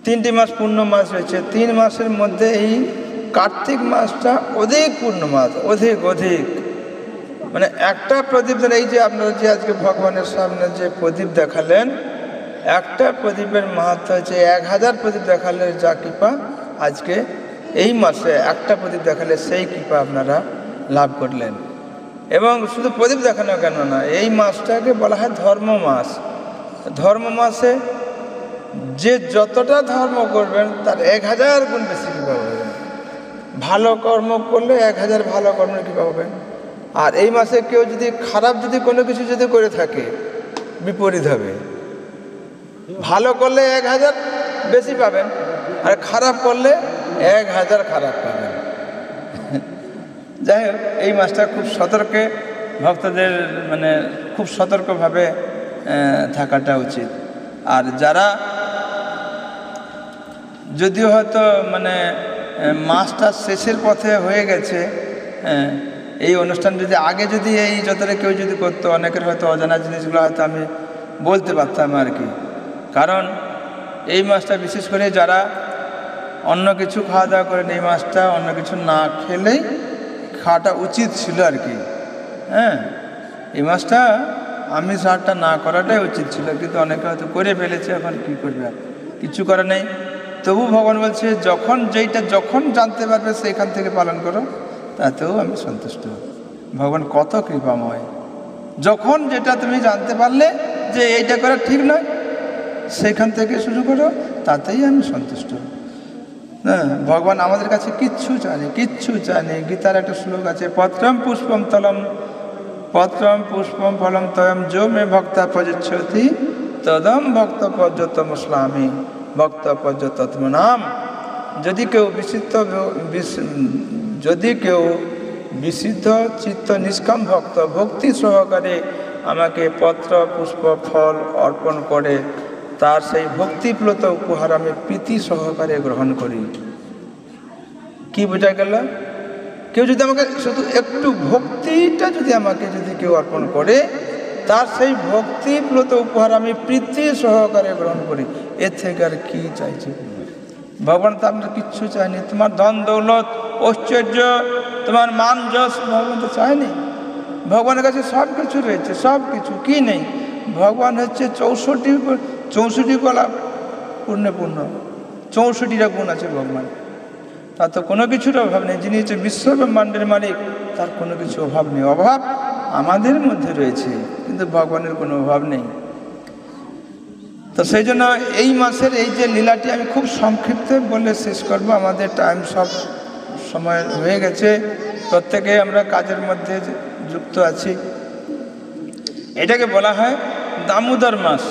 3টি মাস পূর্ণ মাস রয়েছে। 3 মাসের মধ্যে এই কার্তিক মাসটা অধিক পূর্ণ মাস, অধিক অধিক। মানে একটা প্রদীপ, এই যে আপনারা যে আজকে ভগবানের সামনে যে প্রদীপ দেখালেন, একটা প্রদীপের মাহাত্ম্য হচ্ছে 1000 প্রদীপ দেখালে যা কৃপা, আজকে এই মাসে একটা প্রদীপ দেখালে সেই কৃপা আপনারা লাভ করলেন। এবং শুধু প্রদীপ দেখানো কেন না, এই মাসটাকে বলা হয় ধর্ম মাস। ধর্ম মাসে যে যতটা ধর্ম করবেন তার 1000 গুণ বেশি কৃপা পাবেন। ভালো কর্ম করলে 1000 ভালো কর্মের কৃপা পাবেন। আর এই মাসে কেউ যদি খারাপ যদি কোনো কিছু যদি করে থাকে, বিপরীত হবে। ভালো করলে 1000 বেশি পাবেন, আর খারাপ করলে 1000 খারাপ পাবেন। যাই হোক, এই মাসটা খুব সতর্কে ভক্তদের মানে খুব সতর্কভাবে থাকাটা উচিত। আর যারা যদিও হয়তো মানে মাসটা শেষের পথে হয়ে গেছে, এই অনুষ্ঠান যদি আগে যদি এই যতটা কেউ যদি করতো, অনেকের হয়তো অজানা জিনিসগুলো হয়তো আমি বলতে পারতাম আর কি। কারণ এই মাসটা বিশেষ করে যারা অন্য কিছু খাওয়া দাওয়া করেন, এই মাসটা অন্য কিছু না খেলেই খাওয়াটা উচিত ছিল আর কি। এই মাসটা আমিষ হাটটা না করাটাই উচিত ছিল, কিন্তু অনেকে হয়তো করে ফেলেছে, এখন কী করবে, আর কিছু করা নেই। তবু ভগবান বলছে যখন জানতে পারবে সেইখান থেকে পালন করো, তাতেও আমি সন্তুষ্ট। ভগবান কত কৃপাময়, যখন যেটা তুমি জানতে পারলে যে এইটা করা ঠিক নয়, সেইখান থেকে শুরু করো, তাতেই আমি সন্তুষ্ট। ভগবান আমাদের কাছে কিচ্ছু চায়নি। গীতার একটা শ্লোক আছে, পত্রম পুষ্পম ফলম তয়ম যো মে ভক্তা প্রযচ্ছতি তদম ভক্ত পর্যতম স্বামী ভক্ত পর্যতম নাম। যদি কেউ বিশুদ্ধ চিত্ত নিষ্কাম ভক্ত ভক্তি সহকারে আমাকে পত্র পুষ্প ফল অর্পণ করে, তার সেই ভক্তিপ্লুত উপহার আমি প্রীতি সহকারে গ্রহণ করি। কি বোঝা গেল? কেউ যদি আমাকে শুধু একটু ভক্তিটা যদি কেউ অর্পণ করে, তার সেই ভক্তিপ্লুত উপহার আমি প্রীতি সহকারে গ্রহণ করি। এর থেকে আর কি চাইছি? ভগবান তো আপনার কিচ্ছু চায়নি। তোমার ধন দৌলত ঐশ্বর্য, তোমার মান যশ ভগবান তো চায়নি। ভগবানের কাছে সব কিছু রয়েছে, সব কিছু। কি নেই? ভগবান হচ্ছে 64 কলা পূর্ণ 64টা গুণ আছে ভগবান। তার তো কোনো কিছুর অভাব নেই। যিনি হচ্ছে বিশ্ব ব্রহ্মাণ্ডের মালিক, তার কোনো কিছু অভাব নেই। অভাব আমাদের মধ্যে রয়েছে, কিন্তু ভগবানের কোনো অভাব নেই। তো সেই জন্য এই মাসের এই যে লীলাটি আমি খুব সংক্ষিপ্ত বলে শেষ করব। আমাদের টাইম সব সময় হয়ে গেছে, প্রত্যেকে আমরা কাজের মধ্যে যুক্ত আছি। এটাকে বলা হয় দামোদর মাস।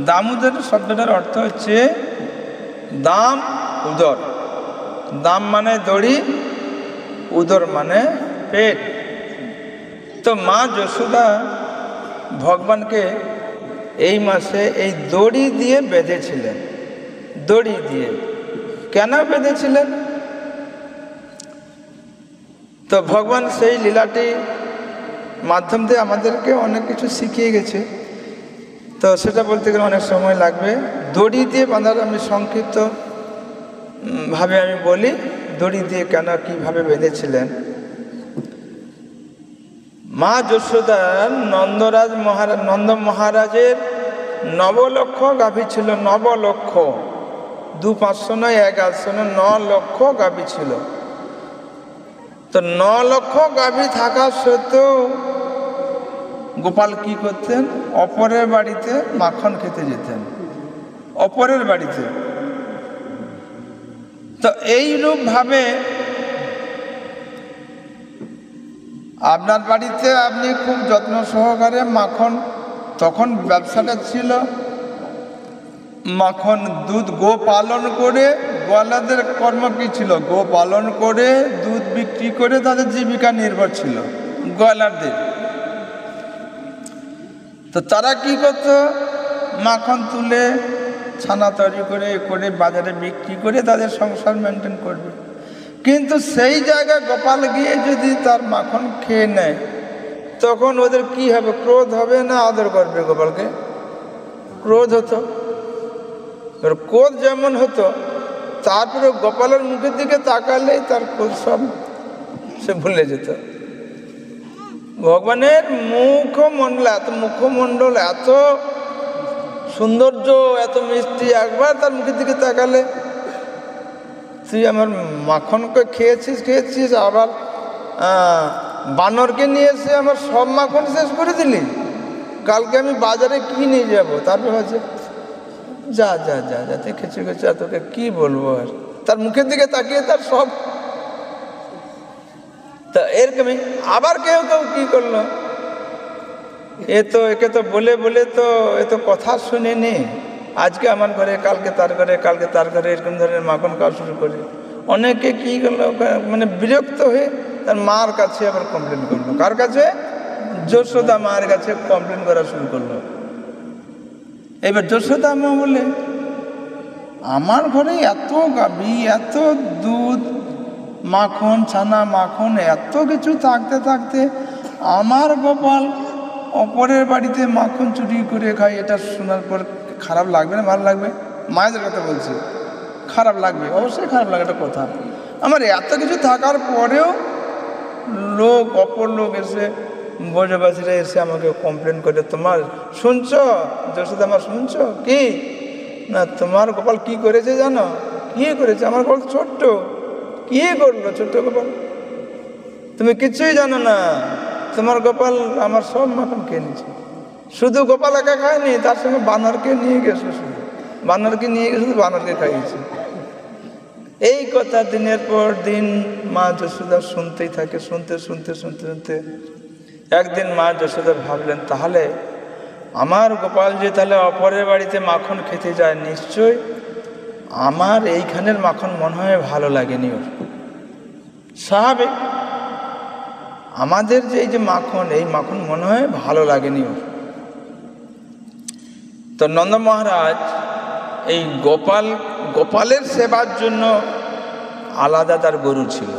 দামোদর শব্দটার অর্থ হচ্ছে দাম উদর। দাম মানে দড়ি, উদর মানে পেট। তো মা যশোদা ভগবানকে এই মাসে এই দড়ি দিয়ে বেঁধেছিলেন। দড়ি দিয়ে কেন বেঁধেছিলেন? তো ভগবান সেই লীলাটি মাধ্যম দিয়ে আমাদেরকে অনেক কিছু শিখিয়ে গেছে। তো সেটা বলতে গেলে অনেক সময় লাগবে। দড়ি দিয়ে বাঁধার আমি সংক্ষিপ্ত ভাবে আমি বলি, দড়ি দিয়ে কেন কিভাবে বেঁধেছিলেন। মা যশোদা নন্দ মহারাজের 9 লক্ষ গাভী ছিল। 9 লক্ষ, 2-500 নয়, 1100 নয়, 9 লক্ষ গাভী ছিল। তো 9 লক্ষ গাভী থাকা সত্ত্বেও গোপাল কি করতেন? অপরের বাড়িতে মাখন খেতে যেতেন, অপরের বাড়িতে। তো এইরূপ ভাবে আপনার বাড়িতে আপনি খুব যত্ন সহকারে মাখন, তখন ব্যবসাটা ছিল মাখন দুধ, গো পালন করে। গোয়ালাদের কর্ম কি ছিল? গো পালন করে দুধ বিক্রি করে তাদের জীবিকা নির্ভর ছিল গোয়ালাদের। তো তারা কি করত? মাখন তুলে ছানা তৈরি করে বাজারে বিক্রি করে তাদের সংসার মেনটেন করবে। কিন্তু সেই জায়গায় গোপাল গিয়ে যদি তার মাখন খেয়ে নেয়, তখন ওদের কি হবে? ক্রোধ হবে না আদর করবে? গোপালকে ক্রোধ হতো। এবার ক্রোধ যেমন হতো, তারপরে গোপালের মুখের দিকে তাকালেই তার ক্রোধ সব সে ভুলে যেত। ভগবানের মুখমণ্ডল এত সৌন্দর্য, এত মিষ্টি, একবার তার মুখের দিকে তাকালে তুই আমার মাখনকে খেয়েছিস আবার বানরকে নিয়ে এসে আমার সব মাখন শেষ করে দিলি, কালকে আমি বাজারে কি নিয়ে যাব। তারপর হচ্ছে যা যা যা যা দেখেছি আর তোকে কি বলবো। আর তার মুখের দিকে তাকিয়ে তার সব। তা এরকমই আবার কেউ কি করলো, একে তো বলে বলে তো এ তো কথা শুনেনি, আজকে আমার ঘরে কালকে তার ঘরে, কালকে তার ঘরে, এরকম ধরনের মাখন খাওয়া শুরু করে। অনেকে কি করলো, মানে বিরক্ত হয়ে তার মার কাছে আবার কমপ্লেন করলো। কার কাছে? যশোদা মায়ের কাছে কমপ্লেন করা শুরু করলো। এবার যশোদা মা বলে, আমার ঘরে এত গাভী, এত দুধ, মাখন, ছানা, মাখন, এত কিছু থাকতে থাকতে আমার গোপাল অপরের বাড়িতে মাখন চুরি করে খায়, এটা শোনার পর খারাপ লাগবে না ভালো লাগবে? মায়েদের কথা বলছে, খারাপ লাগবে, অবশ্যই খারাপ লাগে, একটা কথা। আমার এত কিছু থাকার পরেও অপর লোক এসে, ব্রজবাসীরা এসে আমাকে কমপ্লেন করে, তোমার শুনছ যশোদা, আমার শুনছ কি না, তোমার গোপাল কি করেছে জানো? কি করেছে? আমার গোপাল ছোট্ট, কি করলো ছোট্ট গোপাল? তুমি কিছুই জানো না, তোমার গোপাল আমার সব মাখন খেয়ে নিচ্ছে। শুধু গোপাল একা খায়নি, তার সঙ্গে বানরকে নিয়ে গেছে, শুধু বানরকে খাইয়েছে। এই কথা দিনের পর দিন মা যশোদা শুনতেই থাকে। শুনতে একদিন মা যশোদা ভাবলেন, তাহলে আমার গোপাল যে তাহলে অপরের বাড়িতে মাখন খেতে যায়, নিশ্চয় আমার এইখানের মাখন মনে হয় ভালো লাগেনি ওর। স্বাভাবিক, আমাদের যে এই যে মাখন, এই মাখন মনে হয় ভালো লাগেনি ওর। তো নন্দ মহারাজ এই গোপালের সেবার জন্য আলাদা তার গরু ছিল।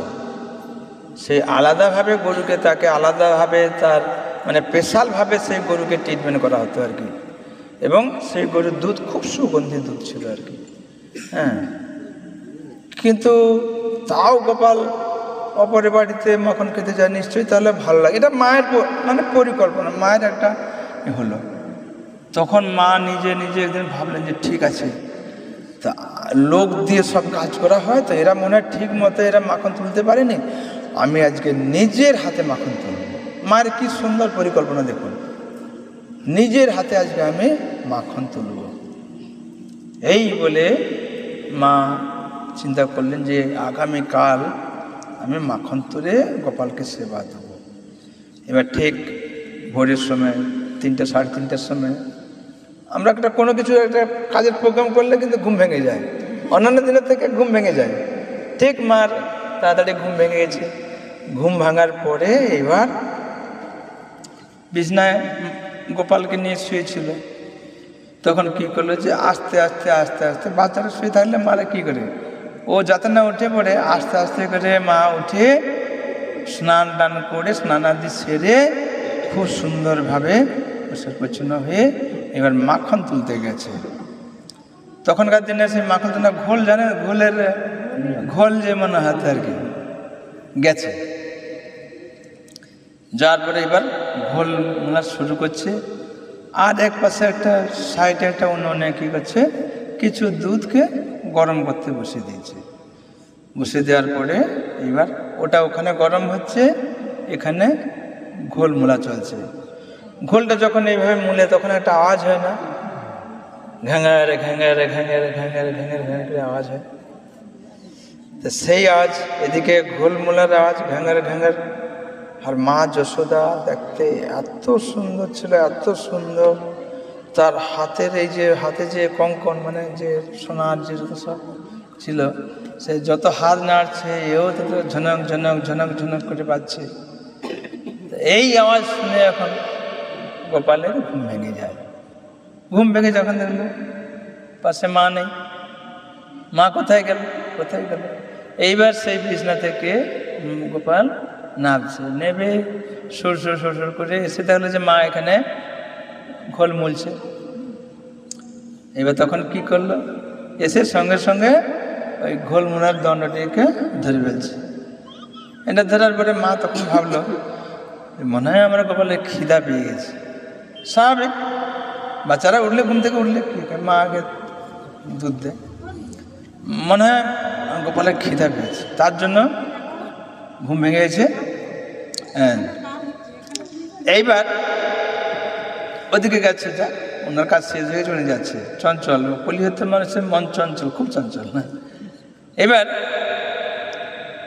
সেই আলাদাভাবে গরুকে, তাকে আলাদাভাবে তার মানে স্পেশালভাবে সেই গরুকে ট্রিটমেন্ট করা হতো আর কি। এবং সেই গরুর দুধ খুব সুগন্ধি দুধ ছিল আর কি। হ্যাঁ, কিন্তু তাও গোপাল অপরের বাড়িতে মাখন খেতে যায়, নিশ্চয়ই তাহলে ভালো লাগে। এটা মায়ের মানে পরিকল্পনা, মায়ের একটা হলো। তখন মা নিজে একদিন ভাবলেন যে ঠিক আছে, তা লোক দিয়ে সব কাজ করা হয়, তো এরা মনে হয় ঠিক মতো এরা মাখন তুলতে পারেনি, আমি আজকে নিজের হাতে মাখন তুলব। মায়ের কি সুন্দর পরিকল্পনা দেখুন, নিজের হাতে আজকে আমি মাখন তুলব। এই বলে মা চিন্তা করলেন যে আগামীকাল আমি মাখন তুলে গোপালকে সেবা দেবো। এবার ঠিক ভোরের সময় 3টা সাড়ে 3টার সময় আমরা কোনো কিছু একটা কাজের প্রোগ্রাম করলে কিন্তু ঘুম ভেঙে যায়, অন্যান্য দিনের থেকে ঘুম ভেঙে যায়। ঠিক মার তাড়াতাড়ি ঘুম ভেঙে গেছে। ঘুম ভাঙার পরে এবার বিছনায় গোপালকে নিয়ে শুয়েছিল। তখন কি করলো যে আস্তে আস্তে বাচ্চারা শুয়ে থাকলে মারা কি করে, ও যাতে না উঠে পড়ে, আস্তে আস্তে করে মা উঠে স্নান টান করে স্নানাদি সেরে খুব সুন্দরভাবে পরিচ্ছন্ন হয়ে এবার মাখন তুলতে গেছে। তখনকার দিনে সেই মাখন তোলা ঘোল, জানে ঘোল যে মনে হাতে আর কি গেছে। যার পরে এবার ঘোল মোলা শুরু করছে। আর এক পাশে একটা সাইডে একটা উনুনে কী করছে, কিছু দুধকে গরম করতে বসিয়ে দিয়েছে। বসিয়ে দেওয়ার পরে এবার ওটা ওখানে গরম হচ্ছে, এখানে ঘোল মোলা চলছে। ঘোলটা যখন এইভাবে মুলে তখন একটা আওয়াজ হয় না, ঘ্যাঙারে ঘ্যাঙারে ঘ্যাঙারে ঘ্যাঙারে ঘ্যাঙারে ঘ্যাঙারে আওয়াজ হয়। তো সেই আওয়াজ, এদিকে ঘোল মোলার আওয়াজ, ঘ্যাঙারে ঘ্যাঙার। আর মা যশোদা দেখতে এত সুন্দর ছিল, এত সুন্দর। তার হাতের এই যে হাতে যে কঙ্কন, মানে যে সোনার যে যত সব ছিল, সে যত হাত নাড়ছে এও তত ঝনক ঝনক ঝনক ঝনক করে পাচ্ছে। এই আওয়াজ শুনে এখন গোপালের ঘুম ভেঙে যায়। ঘুম ভেঙে যখন দেখল পাশে মা নেই, মা কোথায় গেল। এইবার সেই বিছনা থেকে গোপাল নামছে, নেবে সুর করে এসে দেখলো যে মা এখানে ঘোল মুলছে। এবার তখন কি করলো, এসে সঙ্গে সঙ্গে ওই ঘোলমুনার দণ্ডটিকে ধরে ফেলছে। এটা ধরার পরে মা তখন ভাবলো মনে হয় আমার কপালে খিদা পেয়ে গেছে। স্বাভাবিক, বাচ্চারা উঠলে ঘুম থেকে উঠলে কি মা আগে দুধ দেয়, মনে হয় কপালে খিদা পেয়েছে, তার জন্য ঘুম ভেঙে গেছে। হ্যাঁ, এইবার ওদিকে গেছে, যা ওনার কাজ শেষ হয়ে চলে যাচ্ছে, চঞ্চল কলিহত মানুষের মন চঞ্চল, খুব চঞ্চল। না, এবার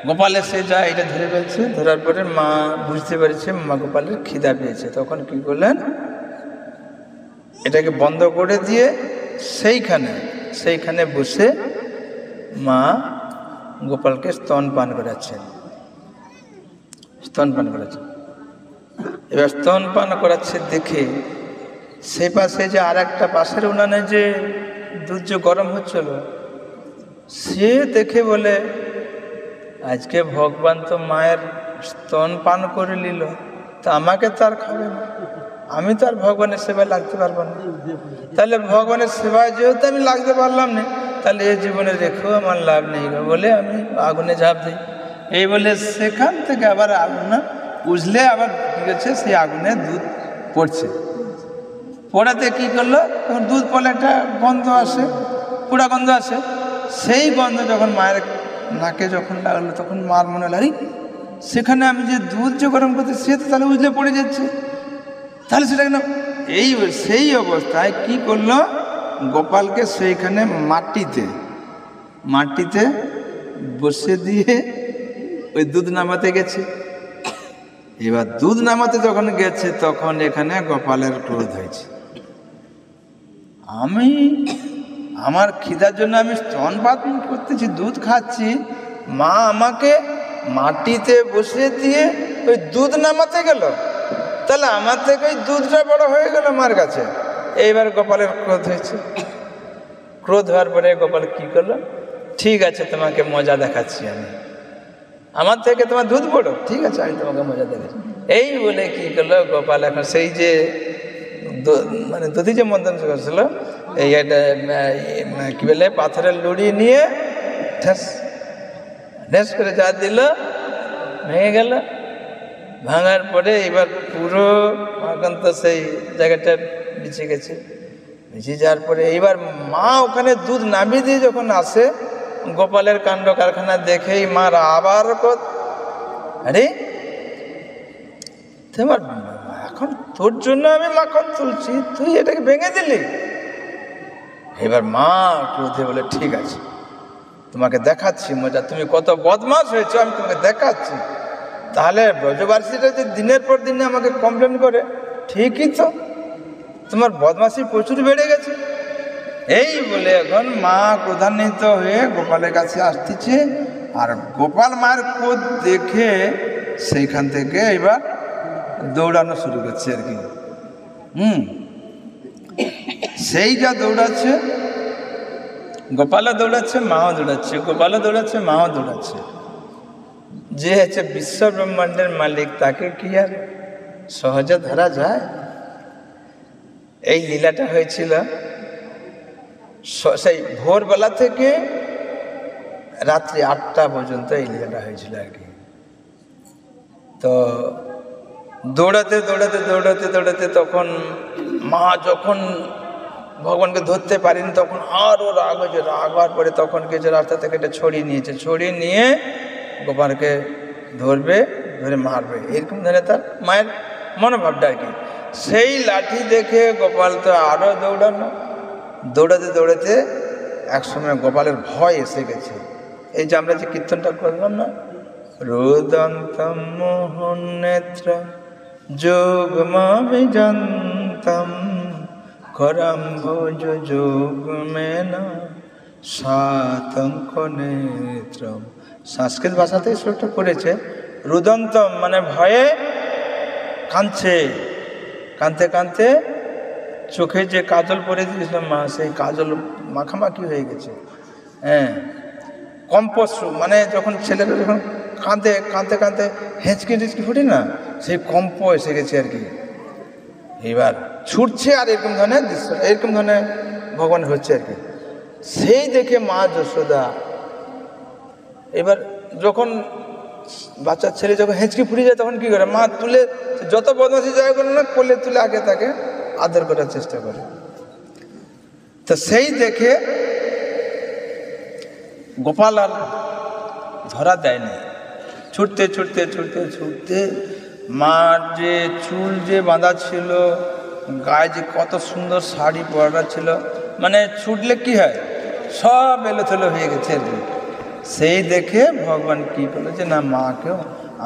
গোপাল এসে যা এটা ধরে ফেলছে, ধরার পরে মা বুঝতে পেরেছে মা গোপালের খিদা পেয়েছে। তখন কি করলেন, এটাকে বন্ধ করে দিয়ে সেইখানে বসে মা গোপালকে স্তনপান করাচ্ছেন। এবার স্তনপান করাচ্ছে দেখে সে পাশে যে আর একটা পাশের উনানে যে দুধ যে গরম হচ্ছিল, সে দেখে বলে আজকে ভগবান তো মায়ের স্তন পান করে নিল, তা আমাকে তো আর খাবে না, আমি তো আর ভগবানের সেবায় লাগতে পারবো না। তাহলে ভগবানের সেবায় যেহেতু আমি লাগতে পারলাম না, তাহলে এই জীবনে রেখেও আমার লাভ নেই বলে আমি আগুনে ঝাঁপ দিই। এই বলে সেখান থেকে আবার আগুন উজলে আবার কি করছে, সেই আগুনে দুধ পড়ছে। পড়াতে কি করলো, তখন দুধ পড়লে একটা গন্ধ আসে, পোড়া গন্ধ আসে। সেই গন্ধ যখন মায়ের নাকে যখন লাগলো, তখন মার মনে লাগে সেখানে আমি যে দুধ যে গরম করতে, সে তো তাহলে উজলে পড়ে যাচ্ছে, তাহলে সেটাকে না। সেই অবস্থায় কি করলো, গোপালকে সেইখানে মাটিতে বসে দিয়ে ওই দুধ নামাতে গেছে। এবার দুধ নামাতে যখন গেছে, তখন এখানে গোপালের ক্রোধ হয়েছে। আমার খিদার জন্য আমি স্তনপান করতেছি, দুধ খাচ্ছি, মা আমাকে মাটিতে বসে দিয়ে ওই দুধ নামাতে গেল, তাহলে আমার থেকে ওই দুধটা বড় হয়ে গেল মার কাছে। এইবার গোপালের ক্রোধ হয়েছে। ক্রোধ হওয়ার পরে গোপাল কি করলো, ঠিক আছে তোমাকে মজা দেখাচ্ছি, আমার থেকে তোমার দুধ বড়, ঠিক আছে আমি তোমাকে মজা দেখাচ্ছি। এই বলে কি করলো গোপাল, এখন সেই যে মানে দধি যে মন্থন করছিল, এই কি বলে পাথরের লুড়ি নিয়ে ঢেস করে যা দিল, ভেঙে গেল। ভাঙার পরে এবার পুরো এখন তো সেই জায়গাটা বিছে গেছে। বিছে যাওয়ার পরে এইবার মা ওখানে দুধ নামিয়ে দিয়ে যখন আসে, গোপালের কাণ্ড কারখানা দেখেই মার আবার আরে তোমার এখন তোর জন্য আমি মাখন তুলছি, তুই এটাকে ভেঙে দিলি। এবার মা ক্রোধে বলে ঠিক আছে, তোমাকে দেখাচ্ছি মজা, তুমি কত বদমাশ হয়েছো আমি তোমাকে দেখাচ্ছি। তাহলে ব্রজবাসীরা যে দিনের পর দিনে আমাকে কমপ্লেন করে, ঠিকই তো, তোমার বদমাশি প্রচুর বেড়ে গেছে। এই বলে এখন মা ক্রোধান্বিত হয়ে গোপালের কাছে আসতেছে, আর গোপাল মায়ের ক্রোধ দেখে সেইখান থেকে এবার দৌড়ানো শুরু করছে আর কি। সেই যা দৌড়াচ্ছে, গোপালও দৌড়াচ্ছে, মাও দৌড়াচ্ছে, গোপালও দৌড়াচ্ছে, মাও দৌড়াচ্ছে। যে হচ্ছে বিশ্ব ব্রহ্মাণ্ডের মালিক, তাকে কি আর সহজে ধরা যায়? এই লীলাটা হয়েছিল সেই ভোরবেলা থেকে রাত্রি 8টা পর্যন্ত এই লীলাটা হয়েছিল আর কি। তো দৌড়াতে তখন মা যখন ভগবানকে ধরতে পারেনি, তখন আরও রাগ হয়েছে। রাগ হওয়ার পরে তখন কিছু রাস্তা থেকে একটা ছড়ি নিয়ে গোপালকে ধরে মারবে, এরকম ধরে তার মায়ের মনোভাবটা আর কি। সেই লাঠি দেখে গোপাল তো আরও দৌড়াতে একসময় গোপালের ভয় এসে গেছে। এই যে আমরা যে কীর্তনটা করলাম না, রোদন্তম মোহন নেত্র যোগমাভিযন্তম খরম ভোজ যোগমেন সাতঙ্ক নেত্রম। সংস্কৃত ভাষাতে শ্লোকটা পড়েছে। রুদন্তম মানে ভয়ে কাঁদতে চোখে যে কাজল পরে দিয়েছিলাম মা, সেই কাজল মাখামাখি হয়ে গেছে। হ্যাঁ, কম্পশ্রু মানে যখন ছেলেরা যখন কাঁদতে হেঁচকি ফুটে না, সেই কম্প এসে গেছে আর কি। এবার ছুটছে আর এরকম ধরনের দৃশ্য, এরকম ধরনের ভগবান হচ্ছে আর কি। সেই দেখে মা যশোদা এবার যখন বাচ্চার ছেলে যখন হেঁচকি ফুটে যায় তখন কি করে, মা তুলে যত বদমাশি যায় করে না, কোলে তুলে আগে তাকে আদর করার চেষ্টা করে। তো সেই দেখে গোপাল আর ধরা দেয়নি, ছুটতে ছুটতে ছুটতে ছুটতে মার যে চুল যে বাঁধা ছিল, গায়ে যে কত সুন্দর শাড়ি পরা ছিল, মানে ছুটলে কি হয় সব এলোথেলো হয়ে গেছে আর কি। সেই দেখে ভগবান কি করলো যে না, মাকেও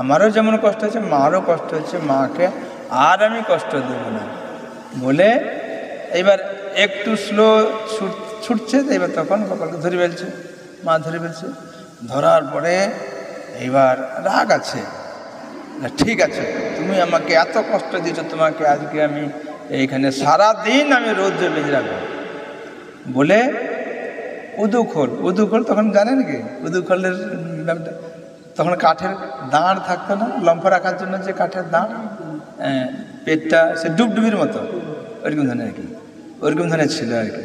আমারও যেমন কষ্ট হচ্ছে মারও কষ্ট হচ্ছে, মাকে আর আমি কষ্ট দেব না বলে এইবার একটু স্লো ছুটছে। এইবার তখন গোপালকে ধরে ফেলছে, মা ধরে ফেলছে। ধরার পরে এইবার রাগ আছে, ঠিক আছে তুমি আমাকে এত কষ্ট দিয়েছো, তোমাকে আজকে আমি এইখানে সারাদিন আমি রৌদ্রে বেঁধে রাখবো বলে উদুখোল তখন জানেন কি উদুখোলের ব্যাপারটা, তখন কাঠের দাঁড় থাকতো না লম্ফা রাখার জন্য, যে কাঠের দাঁড়, পেটটা সে ডুবডুবির মতো ওইরকম ধরনের আর কি, ওইরকম ধরনের ছিল আর কি।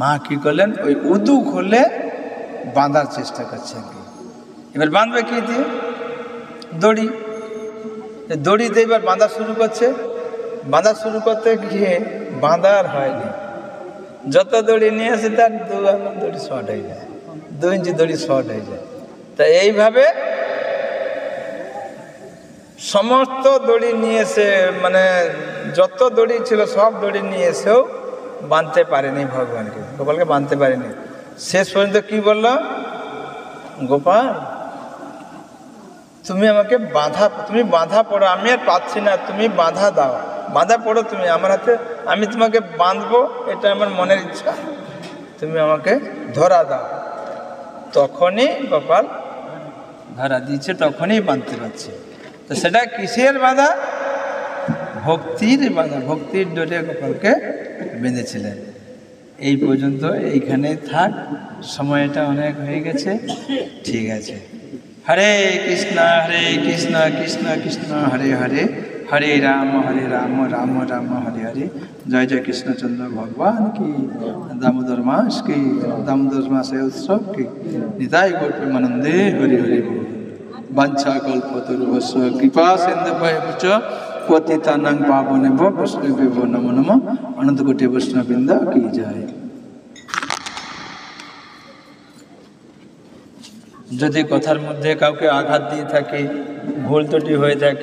মা কি করলেন, ওই উদুখোলে বাঁধার চেষ্টা করছে আর কি। এবার বাঁধবে কি দিয়ে, দড়িতে এবার বাঁধা শুরু করছে। বাঁধা শুরু করতে গিয়ে বাঁধার হয়নি, যত দড়ি নিয়ে আসে তার 2 আঙুল দড়ি শর্ট হয়ে যায়, 2 ইঞ্চি দড়ি শর্ট হয়ে যায়। তা এইভাবে সমস্ত দড়ি নিয়ে এসে, মানে যত দড়ি ছিল সব দড়ি নিয়ে এসেও বাঁধতে পারেনি ভগবানকে, গোপালকে বাঁধতে পারেনি। শেষ পর্যন্ত কি বলল, গোপাল তুমি আমাকে তুমি বাঁধা পড়ো, আমি আর পাচ্ছি না, তুমি বাঁধা দাও, বাঁধা পড়ো তুমি আমার হাতে, আমি তোমাকে বাঁধবো, এটা আমার মনের ইচ্ছা, তুমি আমাকে ধরা দাও। তখনই গোপাল ধরা দিয়েছে, তখনই বাঁধতে পারছে। তো সেটা কিসের বাঁধা, ভক্তির বাঁধা, ভক্তির ডোরে গোপালকে বেঁধেছিলেন। এই পর্যন্ত এইখানে থাক, সময়টা অনেক হয়ে গেছে, ঠিক আছে। হরে কৃষ্ণ কৃষ্ণ কৃষ্ণ হরে হরে, হরে রাম রাম রাম হরে হরে। জয় জয় কৃষ্ণচন্দ্র ভগবান কি, দামোদর মাস কি, দামোদর মাসের উৎসব কি, নিতাই গৌর প্রেমানন্দে হরি হরি বল। বাঞ্ছা কল্পতরুভস্য কৃপা সিন্ধুভ্যশ্চ পতিতানাং পাবনেভ্যো বৈষ্ণবেভ্যো নমো নমঃ। অনন্ত কোটি বৈষ্ণববৃন্দ কি জয়। যদি কথার মধ্যে কাউকে আঘাত দিয়ে থাকে, ভুল ত্রুটি হয়ে থাকে,